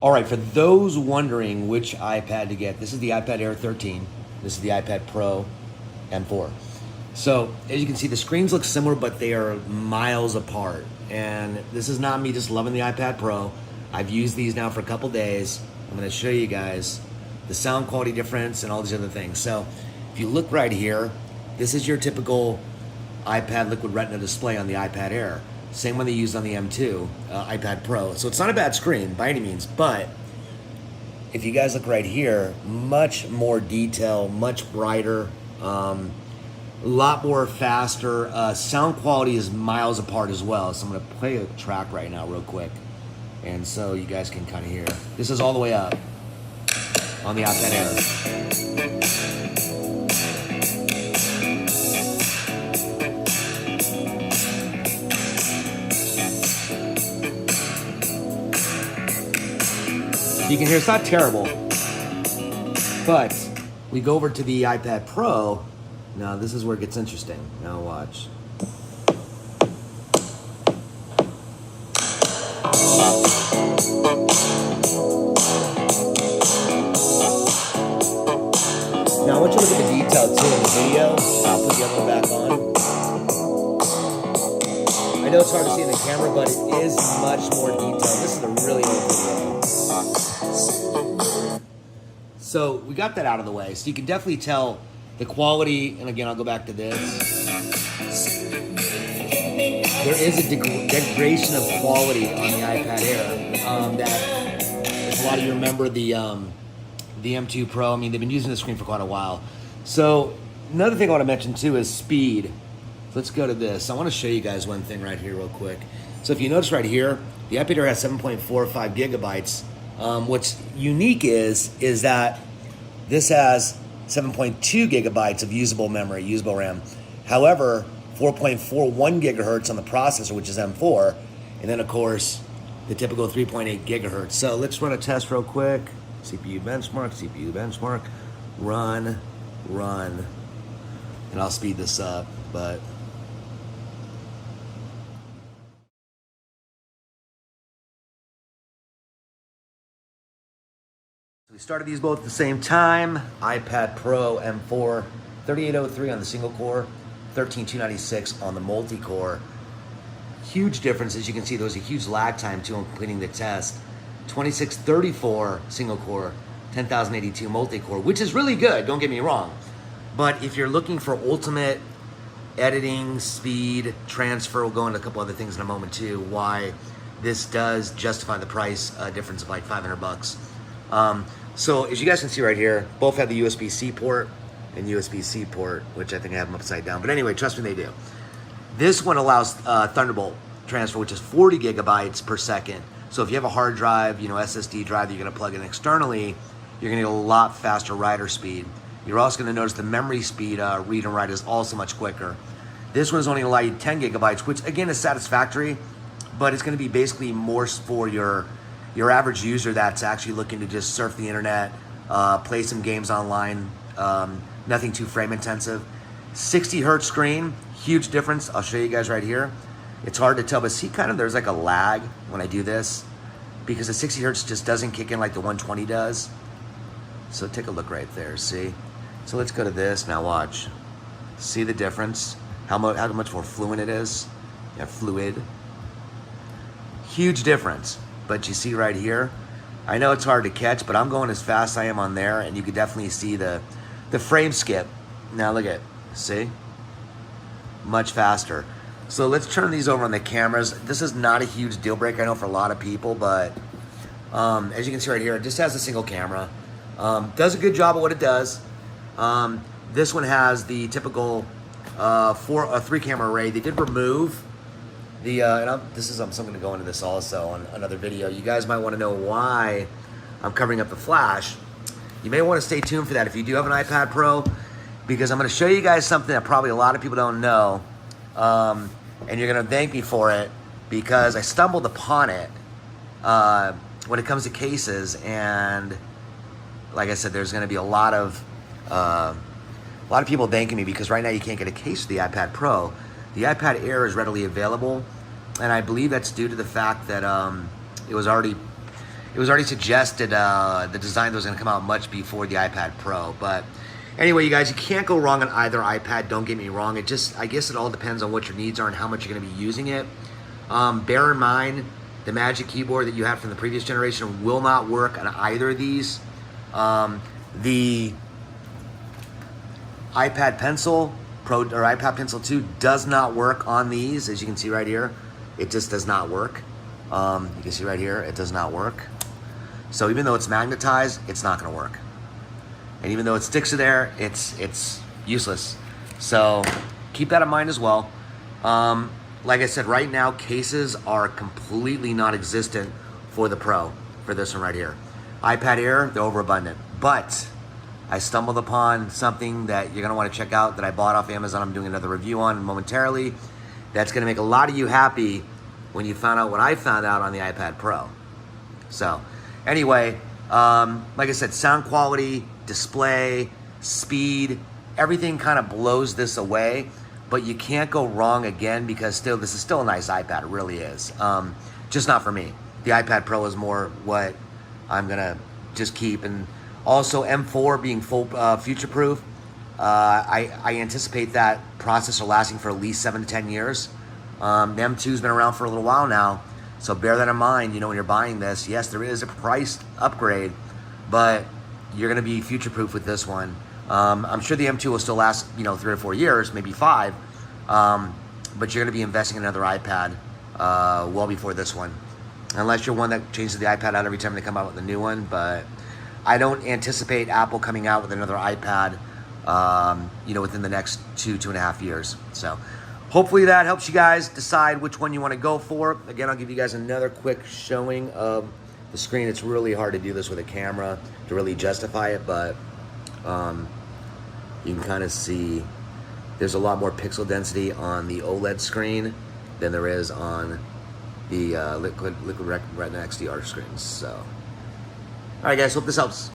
All right, for those wondering which iPad to get, this is the iPad Air 13. This is the iPad Pro M4. So as you can see, the screens look similar, but they are miles apart. And this is not me just loving the iPad Pro. I've used these now for a couple days. I'm gonna show you guys the sound quality difference and all these other things. So if you look right here, this is your typical iPad Liquid Retina display on the iPad Air. Same one they used on the M2 iPad Pro. So it's not a bad screen by any means, but if you guys look right here, much more detail, much brighter, a lot more faster. Sound quality is miles apart as well. So I'm gonna play a track right now real quick. And so you guys can kind of hear. This is all the way up on the iPad Air. You can hear it's not terrible, but we go over to the iPad Pro. Now this is where it gets interesting. Now watch. Now I want you to look at the detail too in the video. I'll put the other one back on. I know it's hard to see in the camera, but it is much more detailed. This is a really old video. So we got that out of the way. So you can definitely tell the quality, and again, I'll go back to this. There is a degradation of quality on the iPad Air that, if a lot of you remember the M2 Pro, I mean, they've been using the screen for quite a while. So another thing I want to mention too is speed. Let's go to this. I want to show you guys one thing right here real quick. So if you notice right here, the iPad Air has 7.45 gigabytes. What's unique is that this has 7.2 gigabytes of usable memory, usable RAM. However, 4.41 gigahertz on the processor, which is M4, and then of course the typical 3.8 gigahertz. So let's run a test real quick. CPU benchmark, run, and I'll speed this up, but we started these both at the same time. iPad Pro M4, 3803 on the single core, 13296 on the multi-core. Huge difference, as you can see, there was a huge lag time too on completing the test. 2634 single core, 10082 multi-core, which is really good, don't get me wrong. But if you're looking for ultimate editing, speed, transfer, we'll go into a couple other things in a moment too, why this does justify the price difference of like 500 bucks. So as you guys can see right here, both have the USB-C port and USB-C port, which I think I have them upside down. But anyway, trust me, they do. This one allows Thunderbolt transfer, which is 40 gigabytes per second. So if you have a hard drive, SSD drive that you're gonna plug in externally, you're gonna get a lot faster writer speed. You're also gonna notice the memory speed, read and write, is also much quicker. This one is only gonna allow you 10 gigabytes, which again is satisfactory, but it's gonna be basically more for your average user that's actually looking to just surf the internet, play some games online, nothing too frame intensive. 60 hertz screen, huge difference. I'll show you guys right here. It's hard to tell, but see there's like a lag when I do this because the 60 hertz just doesn't kick in like the 120 does. So take a look right there, see? So let's go to this, now watch. See the difference? How much more fluent it is? Yeah, fluid. Huge difference. But you see right here, I know it's hard to catch, but I'm going as fast as I am on there, and you can definitely see the frame skip. Now look at, see? Much faster. So let's turn these over on the cameras. This is not a huge deal breaker, I know, for a lot of people, but as you can see right here, it just has a single camera. Does a good job of what it does. This one has the typical 3 camera array. They did remove the, I'm going to go into this also on another video. You guys might want to know why I'm covering up the flash. You may want to stay tuned for that if you do have an iPad Pro, because I'm going to show you guys something that probably a lot of people don't know, and you're going to thank me for it, because I stumbled upon it when it comes to cases, and like I said, there's going to be a lot of people thanking me, because right now you can't get a case for the iPad Pro. The iPad Air is readily available, and I believe that's due to the fact that it was already it was already suggested the design that was going to come out much before the iPad Pro. But anyway, you guys, you can't go wrong on either iPad. Don't get me wrong. It just, I guess it all depends on what your needs are and how much you're going to be using it. Bear in mind, the Magic Keyboard that you have from the previous generation will not work on either of these. The iPad Pencil Pro or iPad Pencil 2 does not work on these, as you can see right here. It just does not work. You can see right here, it does not work. So even though it's magnetized, it's not going to work. And even though it sticks to there, it's useless. So keep that in mind as well. Like I said, right now cases are completely non-existent for the Pro, for this one right here. iPad Air, they're overabundant. But I stumbled upon something that you're going to want to check out that I bought off Amazon. I'm doing another review on momentarily. That's going to make a lot of you happy when you found out what I found out on the iPad Pro. So anyway, like I said, sound quality, display, speed, everything kind of blows this away. But you can't go wrong again because this is still a nice iPad. It really is. Just not for me. The iPad Pro is more what I'm going to just keep. And also M4 being full future-proof, I anticipate that processor lasting for at least 7 to 10 years. The M2's been around for a little while now, so bear that in mind, you know, when you're buying this. Yes, there is a price upgrade, but you're going to be future-proof with this one. I'm sure the M2 will still last, you know, 3 or 4 years, maybe 5, but you're going to be investing in another iPad well before this one, unless you're one that changes the iPad out every time they come out with a new one. But I don't anticipate Apple coming out with another iPad, you know, within the next 2.5 years. So hopefully that helps you guys decide which one you want to go for. Again, I'll give you guys another quick showing of the screen. It's really hard to do this with a camera to really justify it, but you can kind of see there's a lot more pixel density on the OLED screen than there is on the Liquid Retina XDR screens. So, all right, guys, hope this helps.